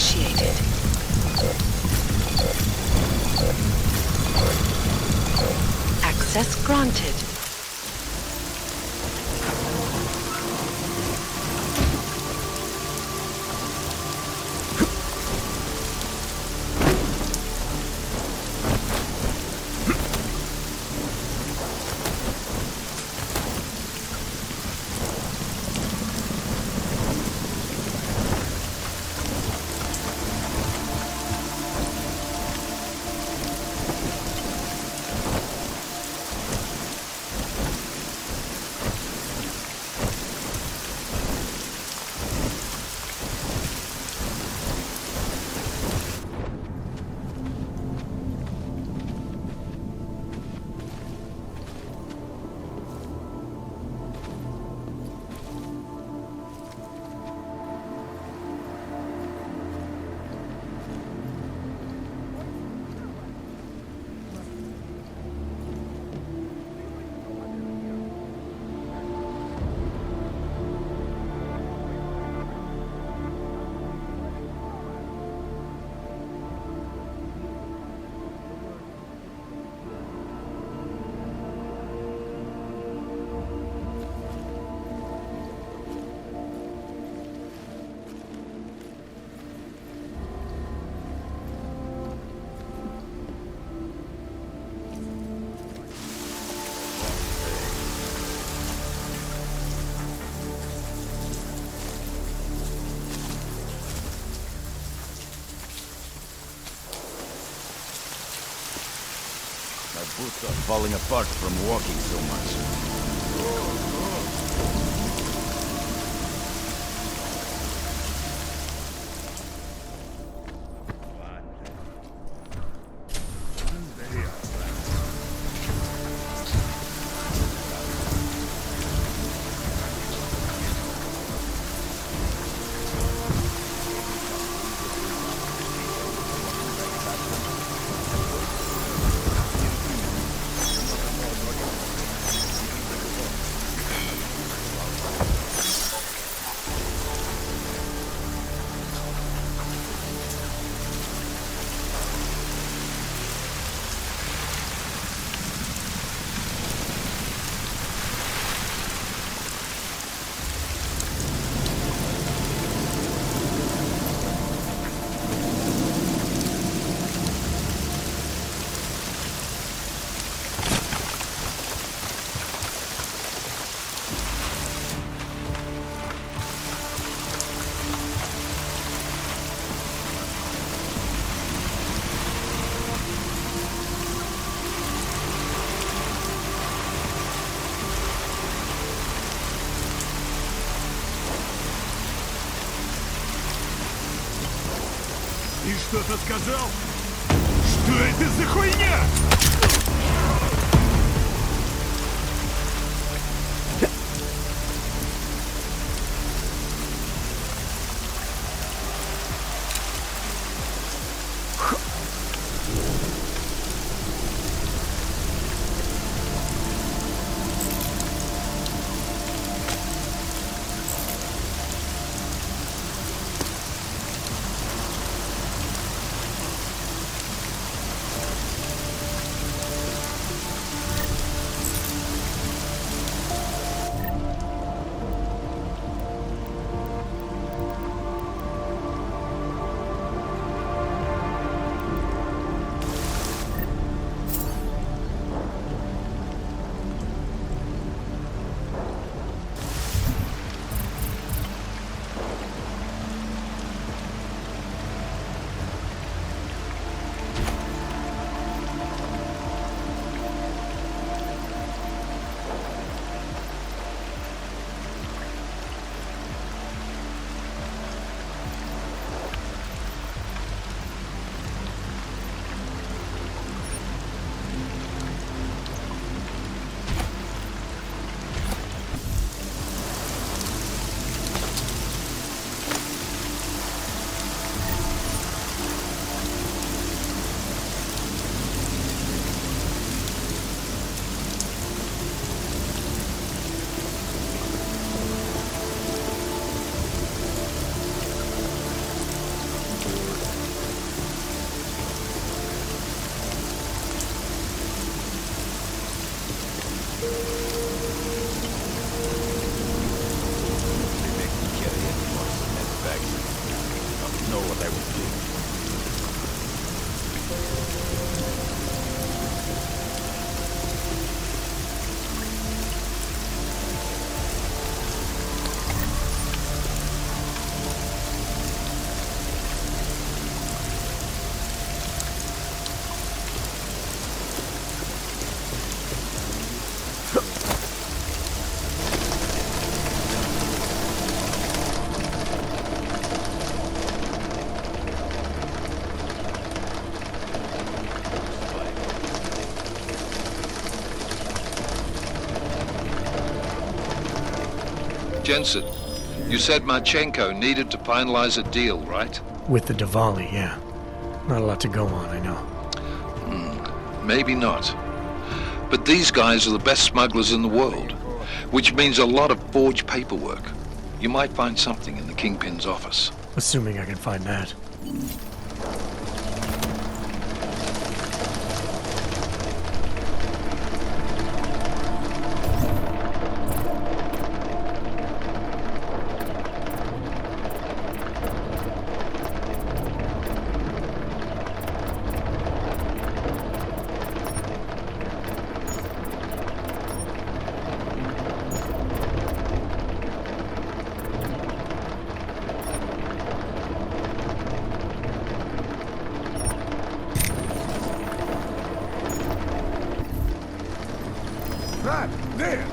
initiated. Access granted. Boots are falling apart from walking so much. Ты что-то сказал? Что это за хуйня? Jensen, you said Marchenko needed to finalize a deal, right? With the Diwali, yeah. Not a lot to go on, I know. Maybe not. But these guys are the best smugglers in the world, which means a lot of forged paperwork. You might find something in the Kingpin's office. Assuming I can find that. Right, there!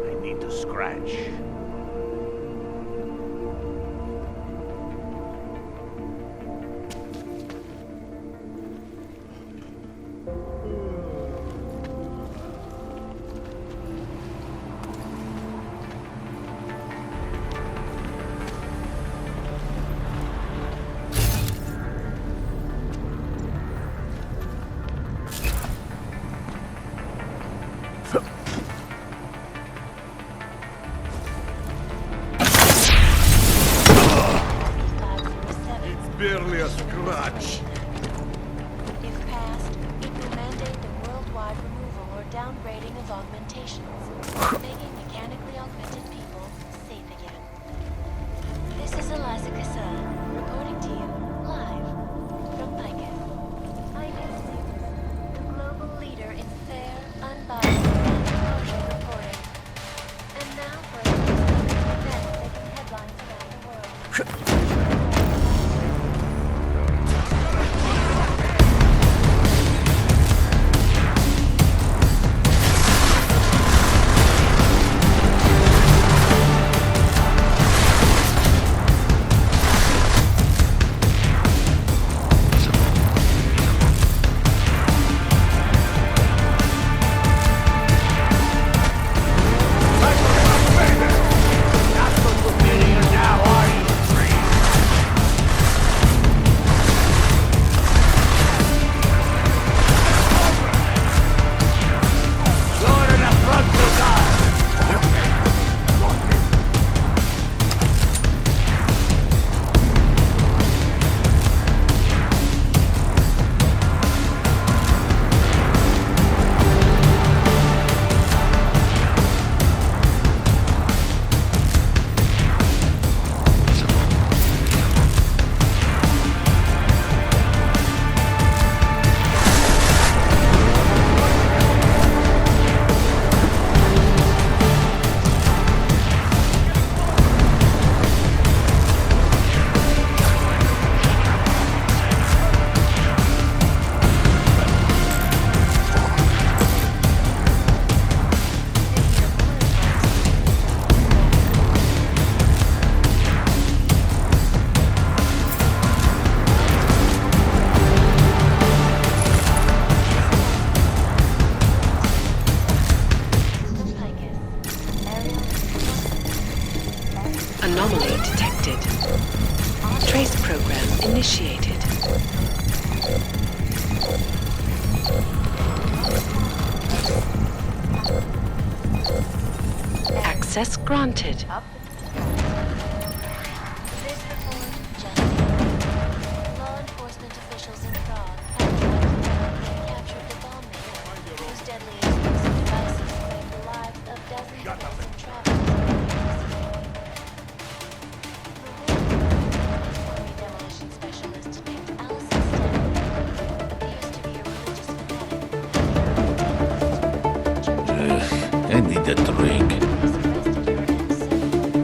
I need to scratch. Barely a scratch. If passed, it will mandate the worldwide removal or downgrading of augmentations, making mechanically augmented people safe again. This is Eliza Cassan, reporting to you live from Picus. Picus News, the global leader in fair, unbiased, and impartial reporting. And now for a event making headlines around the world. Anomaly detected. Trace program initiated. Access granted. This report just law enforcement officials in Prague have captured the bomb maker, whose deadly explosive devices claimed the lives of dozens of innocent travelers. Army demolition specialist named Allison Stanley appears to be a religious fanatic. I need a drink. Police arrested her and sent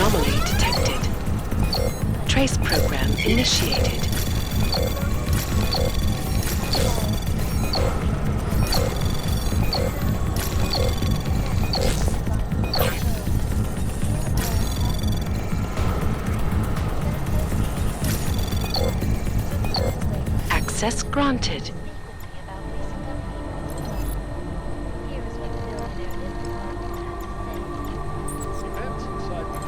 Anomaly detected. Trace program initiated. Access granted. Events inside the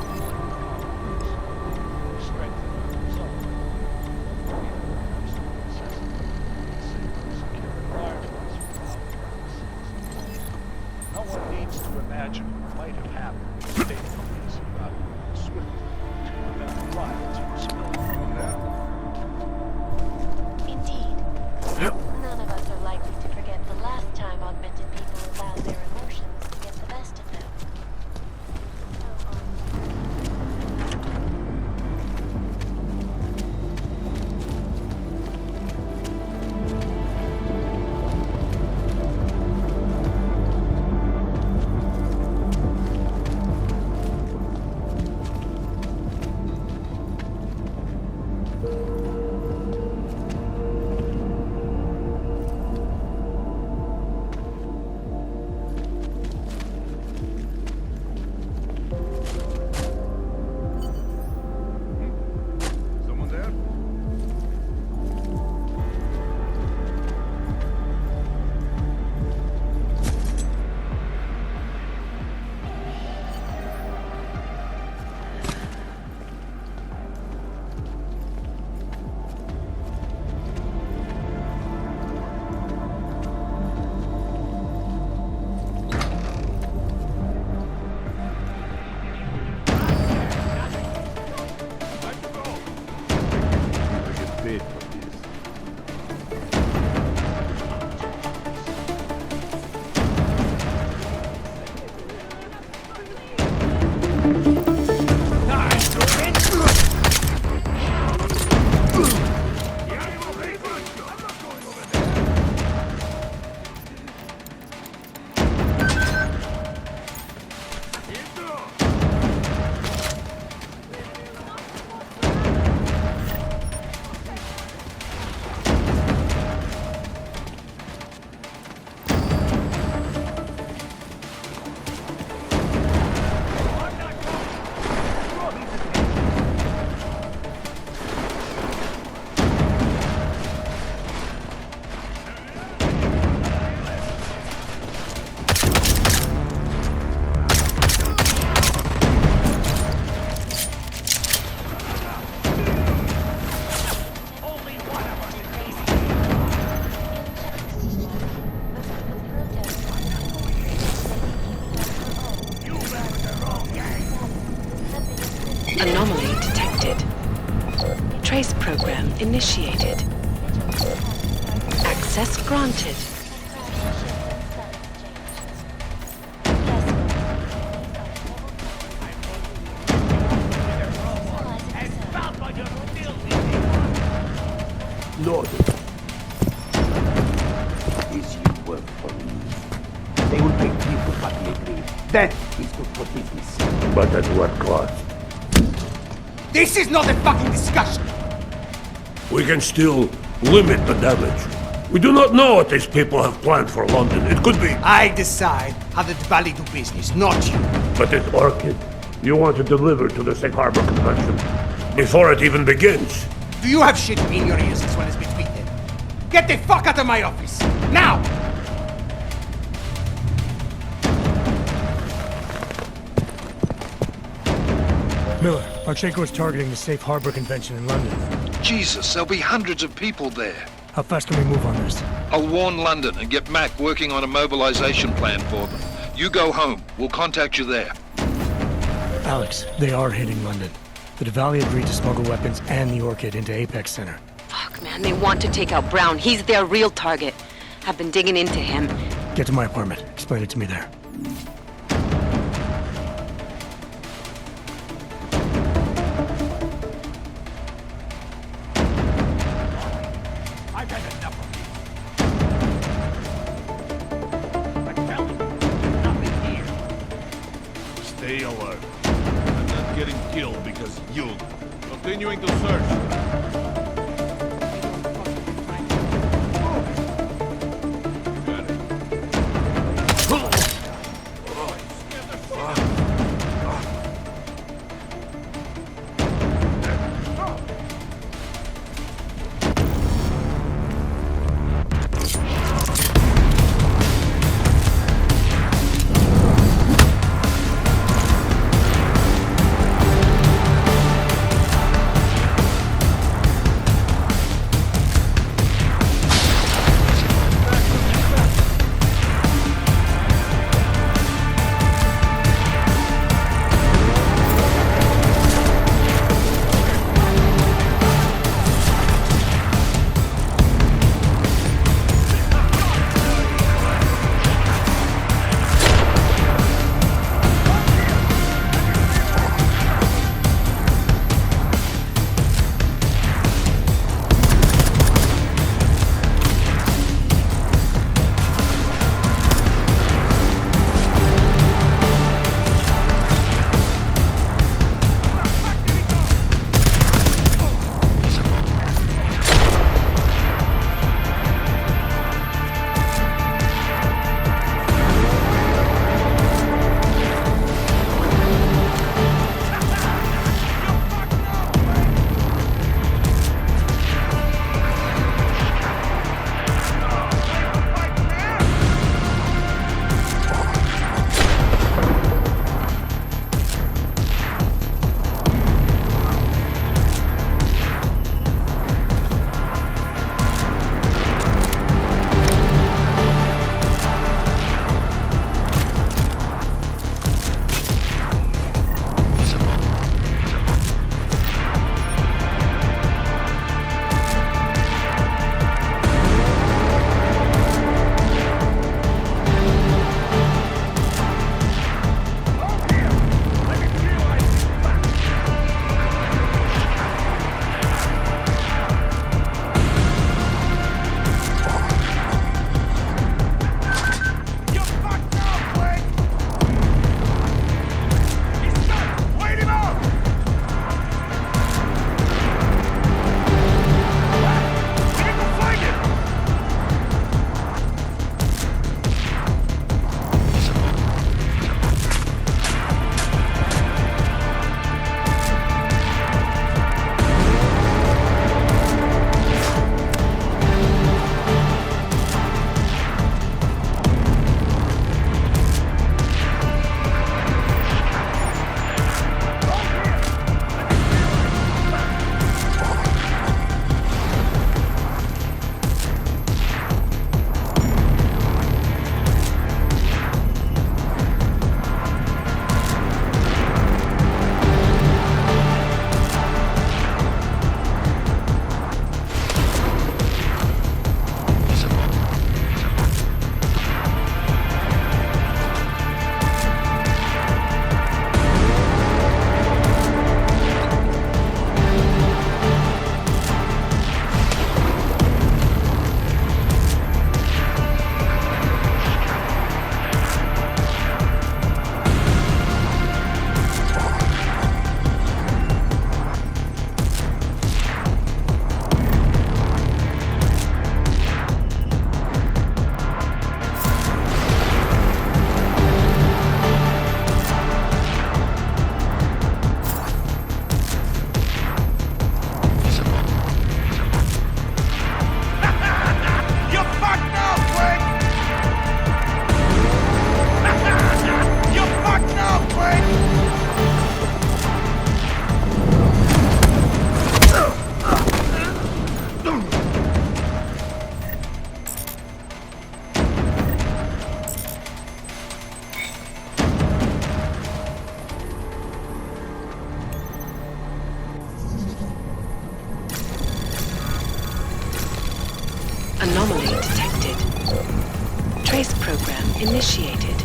strengthen the result. Secure environments without premises. No one needs to imagine what might have happened if they focus about swiftly to prevent the riots from spilling from there. Indeed. None of us are likely to forget the last time augmented people allowed their emotions to get the best of them. Someone there? Time to go. I get paid for this. Anomaly detected. Trace program initiated. Access granted. Lord, this you work for me. They will pay people what they agree. That is good for business. But at what cost? This is not a fucking discussion! We can still limit the damage. We do not know what these people have planned for London. It could be... I decide how the Valley do business, not you. But it's Orchid. You want to deliver to the Safe Harbor Convention before it even begins. Do you have shit in your ears as well as between them? Get the fuck out of my office! Now! Miller, Marchenko is targeting the Safe Harbor Convention in London. Jesus, there'll be hundreds of people there. How fast can we move on this? I'll warn London and get Mac working on a mobilization plan for them. You go home. We'll contact you there. Alex, they are hitting London. The Diwali agreed to smuggle weapons and the Orchid into Apex Center. Fuck, man, they want to take out Brown. He's their real target. I've been digging into him. Get to my apartment. Explain it to me there. I've had enough of you. I tell you, nothing here. Stay alert. I'm not getting killed because you... Continuing to search. Anomaly detected. Trace program initiated.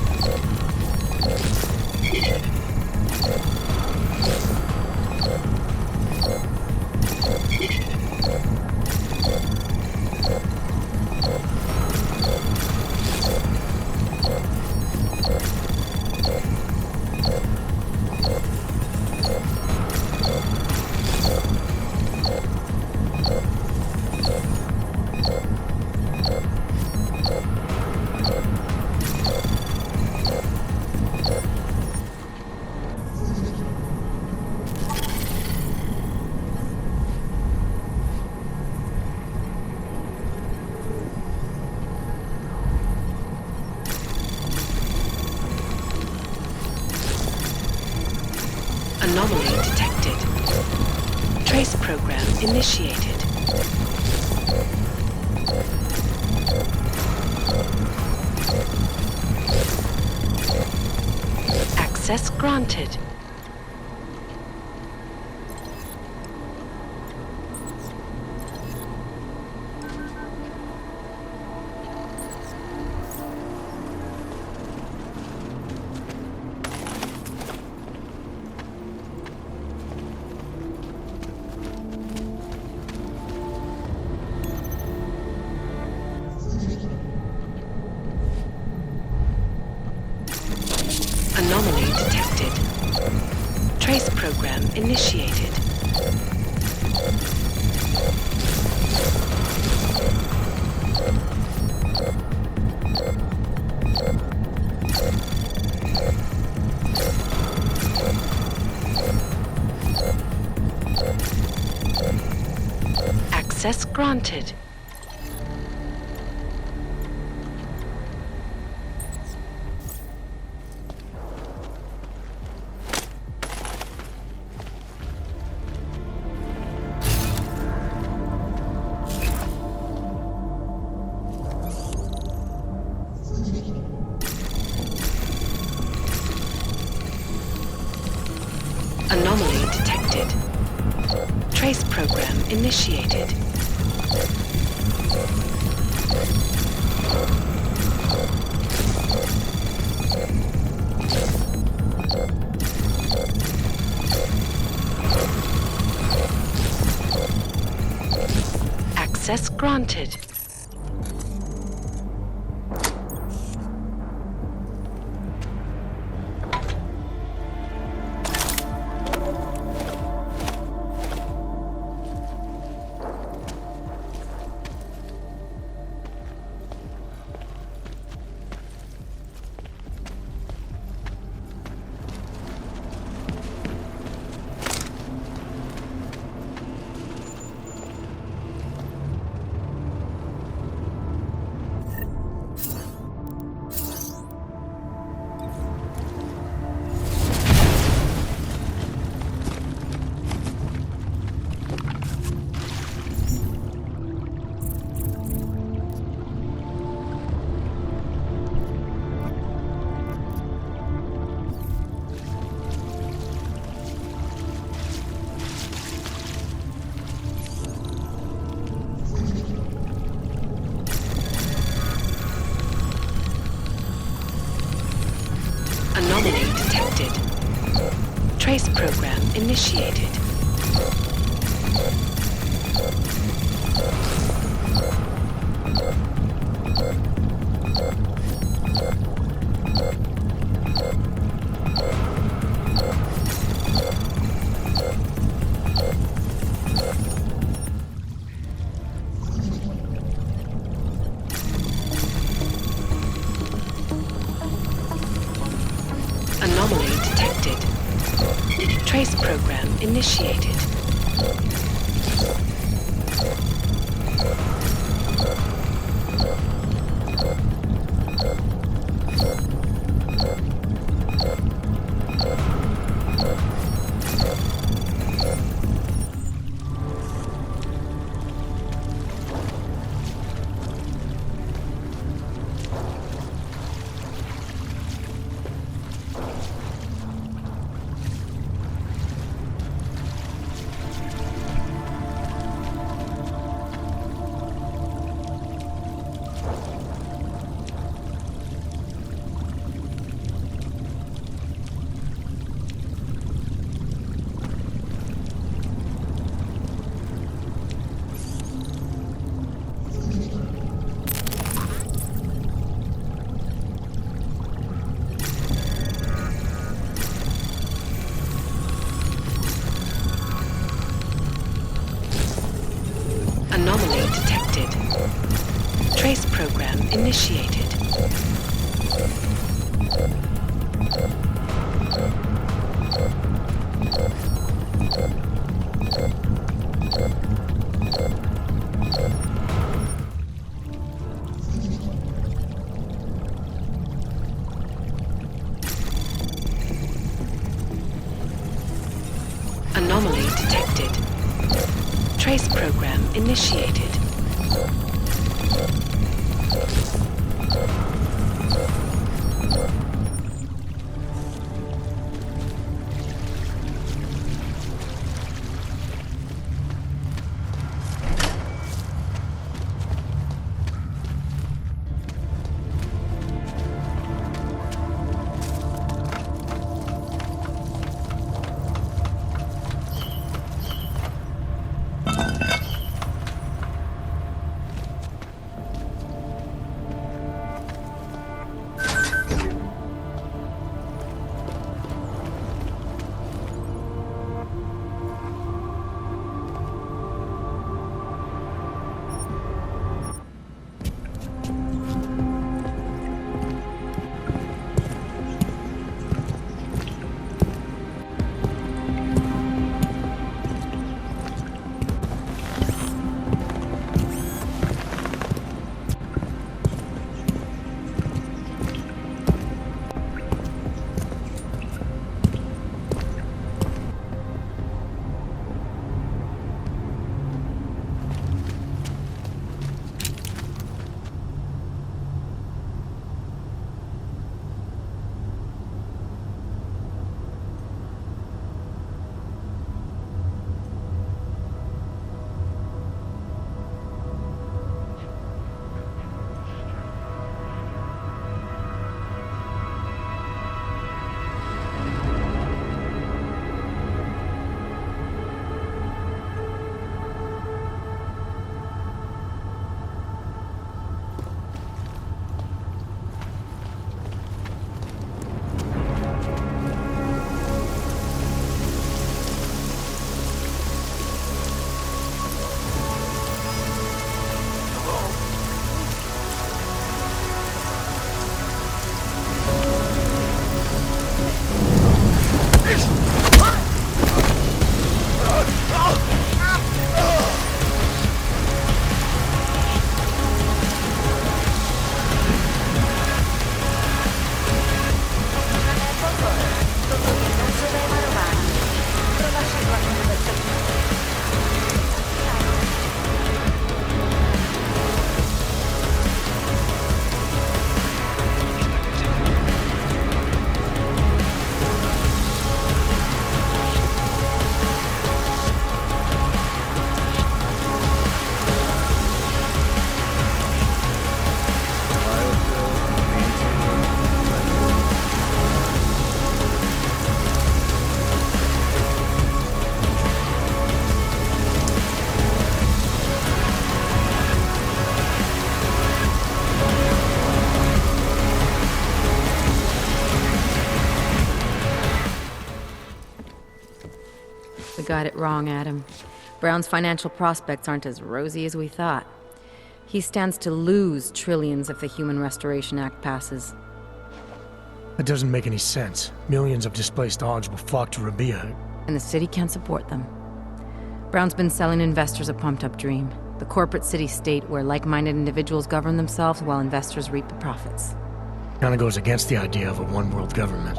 Trace program initiated. Access granted. Anomaly detected. Trace program initiated. Access granted. Anomaly detected. Trace program initiated. Access granted. Anomaly detected. Trace program initiated. Anomaly detected. Trace program initiated. Anomaly detected. Trace program initiated. Anomaly detected. Trace program initiated. We got it wrong, Adam. Brown's financial prospects aren't as rosy as we thought. He stands to lose trillions if the Human Restoration Act passes. That doesn't make any sense. Millions of displaced Augs will flock to Rabia. And the city can't support them. Brown's been selling investors a pumped-up dream. The corporate city-state where like-minded individuals govern themselves while investors reap the profits. Kinda goes against the idea of a one-world government.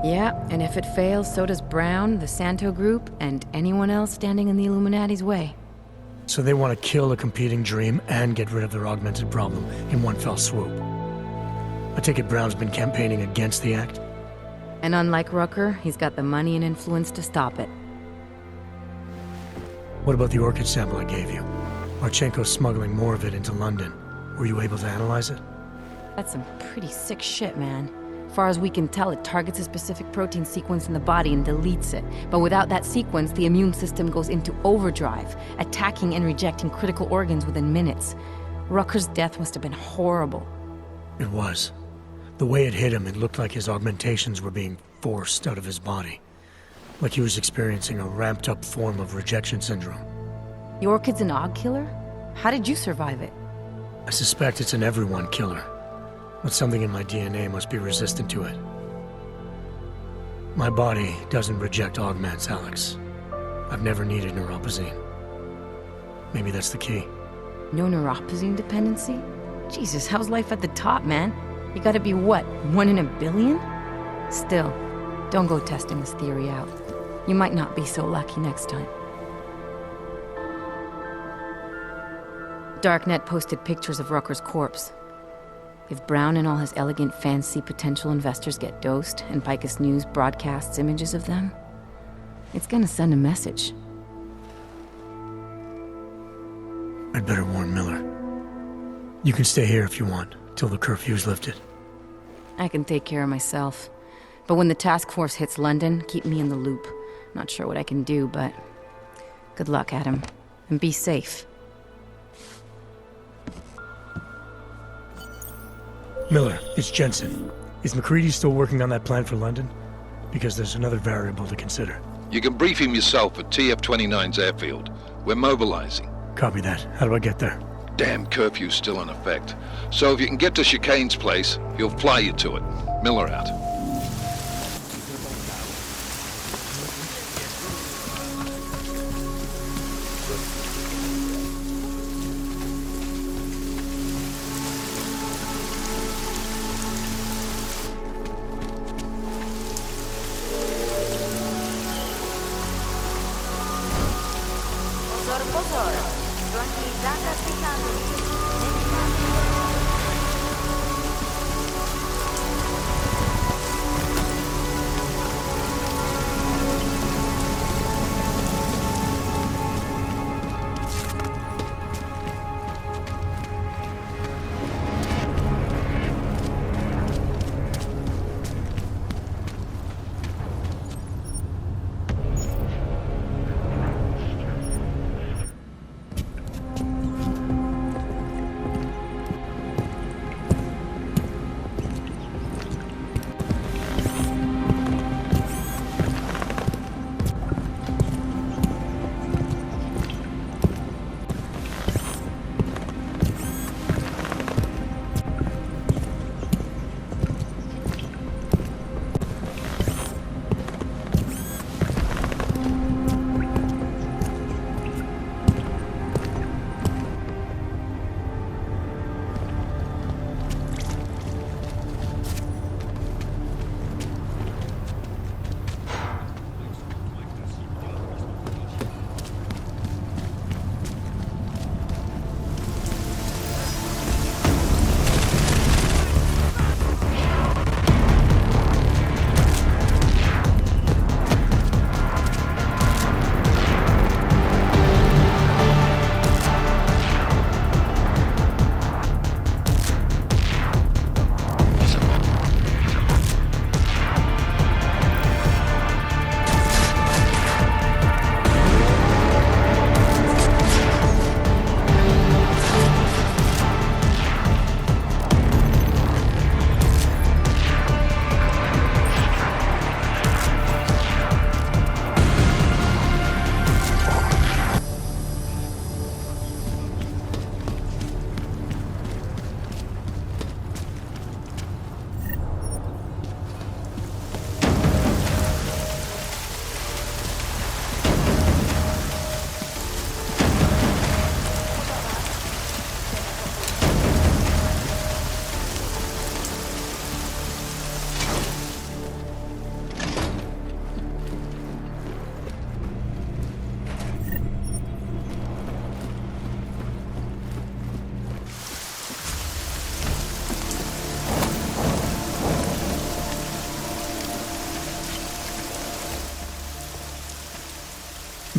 Yeah, and if it fails, so does Brown, the Santo Group, and anyone else standing in the Illuminati's way. So they want to kill a competing dream and get rid of their augmented problem in one fell swoop. I take it Brown's been campaigning against the act? And unlike Rucker, he's got the money and influence to stop it. What about the orchid sample I gave you? Marchenko's smuggling more of it into London. Were you able to analyze it? That's some pretty sick shit, man. Far as we can tell, it targets a specific protein sequence in the body and deletes it. But without that sequence, the immune system goes into overdrive, attacking and rejecting critical organs within minutes. Rucker's death must have been horrible. It was. The way it hit him, it looked like his augmentations were being forced out of his body. Like he was experiencing a ramped-up form of rejection syndrome. The orchid's an Aug killer? How did you survive it? I suspect it's an everyone killer. But something in my DNA must be resistant to it. My body doesn't reject augments, Alex. I've never needed neuropazine. Maybe that's the key. No neuropazine dependency? Jesus, how's life at the top, man? You gotta be what, 1 in a billion? Still, don't go testing this theory out. You might not be so lucky next time. Darknet posted pictures of Rucker's corpse. If Brown and all his elegant fancy potential investors get dosed, and Picus News broadcasts images of them, it's gonna send a message. I'd better warn Miller. You can stay here if you want, till the curfew's lifted. I can take care of myself. But when the task force hits London, keep me in the loop. Not sure what I can do, but good luck, Adam. And be safe. Miller, it's Jensen. Is McCready still working on that plan for London? Because there's another variable to consider. You can brief him yourself at TF-29's airfield. We're mobilizing. Copy that. How do I get there? Damn curfew's still in effect. So if you can get to Chicane's place, he'll fly you to it. Miller out.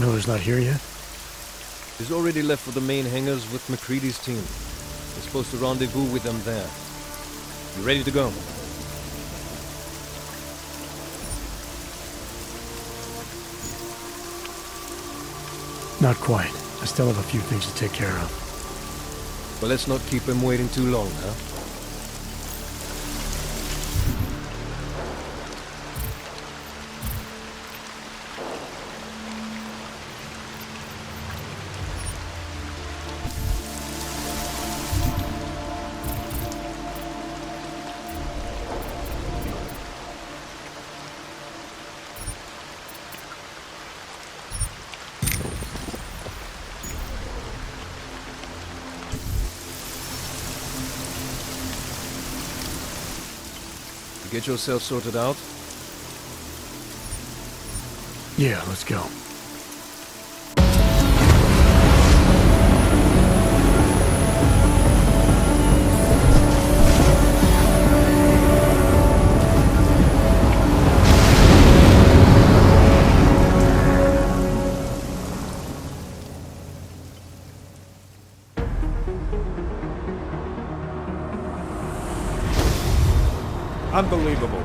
Miller's not here yet? He's already left for the main hangars with McCready's team. We're supposed to rendezvous with them there. You ready to go? Not quite. I still have a few things to take care of. Well, let's not keep him waiting too long, huh? Get yourself sorted out? Yeah, let's go. Unbelievable.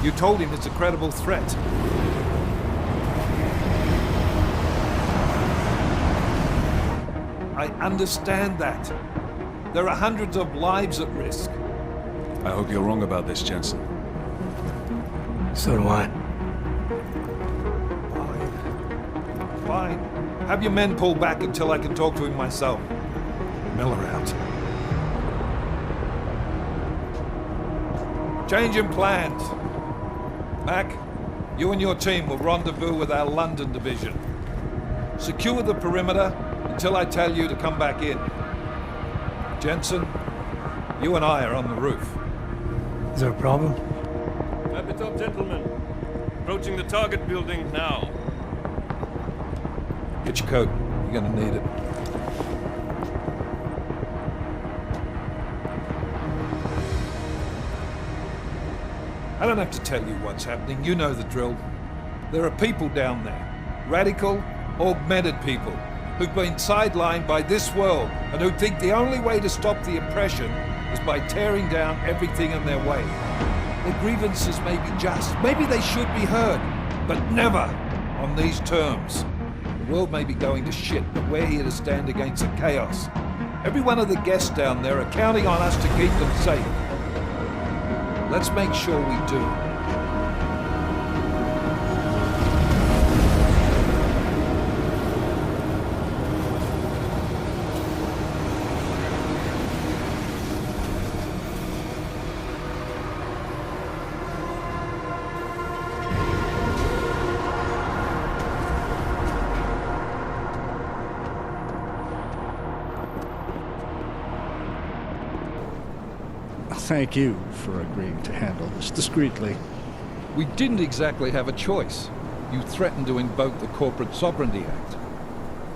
You told him it's a credible threat. I understand that. There are hundreds of lives at risk. I hope you're wrong about this, Jensen. So do I. Fine. Have your men pull back until I can talk to him myself. Miller out. Change in plans. Mac, you and your team will rendezvous with our London division. Secure the perimeter until I tell you to come back in. Jensen, you and I are on the roof. Is there a problem? Wrap it up, gentlemen. Approaching the target building now. Get your coat. You're gonna need it. I don't have to tell you what's happening. You know the drill. There are people down there. Radical, augmented people who've been sidelined by this world and who think the only way to stop the oppression is by tearing down everything in their way. Their grievances may be just. Maybe they should be heard. But never on these terms. The world may be going to shit, but we're here to stand against the chaos. Every one of the guests down there are counting on us to keep them safe. Let's make sure we do. Thank you for agreeing to handle this discreetly. We didn't exactly have a choice. You threatened to invoke the Corporate Sovereignty Act.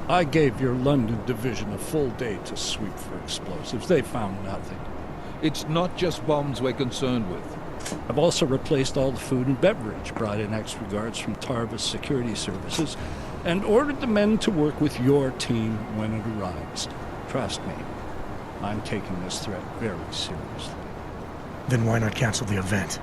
I gave your London division a full day to sweep for explosives. They found nothing. It's not just bombs we're concerned with. I've also replaced all the food and beverage, brought in extra guards from Tarvis Security Services, and ordered the men to work with your team when it arrives. Trust me, I'm taking this threat very seriously. Then why not cancel the event?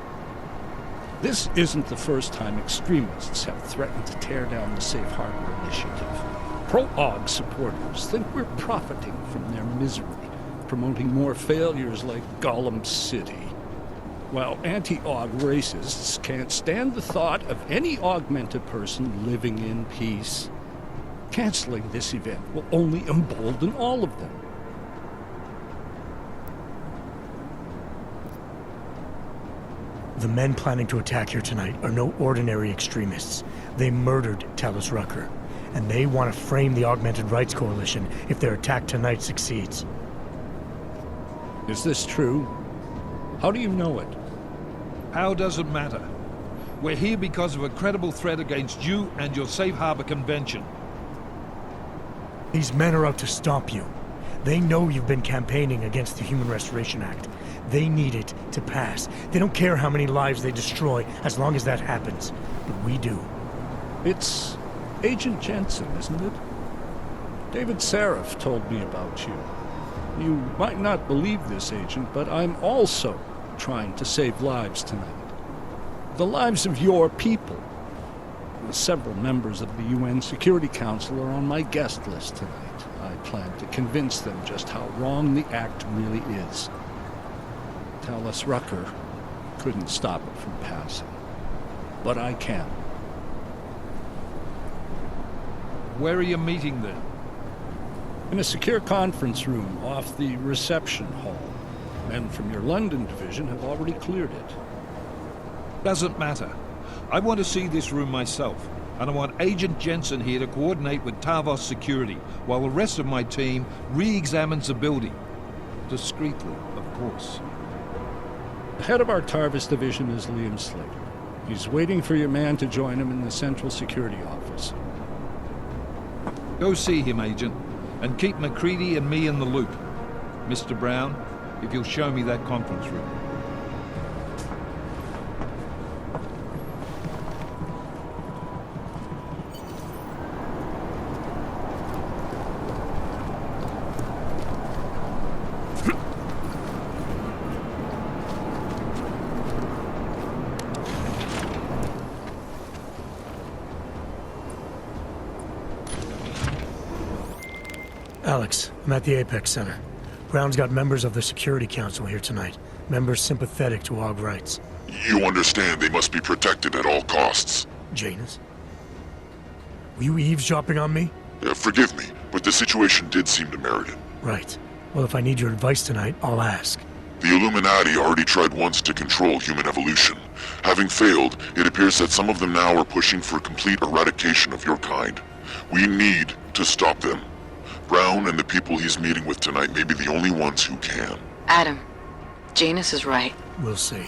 This isn't the first time extremists have threatened to tear down the Safe Harbor Initiative. Pro-AUG supporters think we're profiting from their misery, promoting more failures like Gollum City. While anti-AUG racists can't stand the thought of any augmented person living in peace. Canceling this event will only embolden all of them. The men planning to attack here tonight are no ordinary extremists. They murdered Talus Rucker, and they want to frame the Augmented Rights Coalition if their attack tonight succeeds. Is this true? How do you know it? How doesn't matter. We're here because of a credible threat against you and your Safe Harbor Convention. These men are out to stop you. They know you've been campaigning against the Human Restoration Act. They need it to pass. They don't care how many lives they destroy, as long as that happens. But we do. It's Agent Jensen, isn't it? David Seraph told me about you. You might not believe this, Agent, but I'm also trying to save lives tonight. The lives of your people. Several members of the UN Security Council are on my guest list tonight. I plan to convince them just how wrong the act really is. Talus Rucker couldn't stop it from passing. But I can. Where are you meeting then? In a secure conference room off the reception hall. Men from your London division have already cleared it. Doesn't matter. I want to see this room myself, and I want Agent Jensen here to coordinate with Tarvos Security, while the rest of my team re-examines the building. Discreetly, of course. The head of our Tarvis division is Liam Slater. He's waiting for your man to join him in the Central Security Office. Go see him, Agent, and keep MacCready and me in the loop. Mr. Brown, if you'll show me that conference room. Alex, I'm at the Apex Center. Brown's got members of the Security Council here tonight. Members sympathetic to AUG rights. You understand they must be protected at all costs. Janus? Were you eavesdropping on me? Forgive me, but the situation did seem to merit it. Right. Well, if I need your advice tonight, I'll ask. The Illuminati already tried once to control human evolution. Having failed, it appears that some of them now are pushing for complete eradication of your kind. We need to stop them. Brown and the people he's meeting with tonight may be the only ones who can. Adam, Janus is right. We'll see.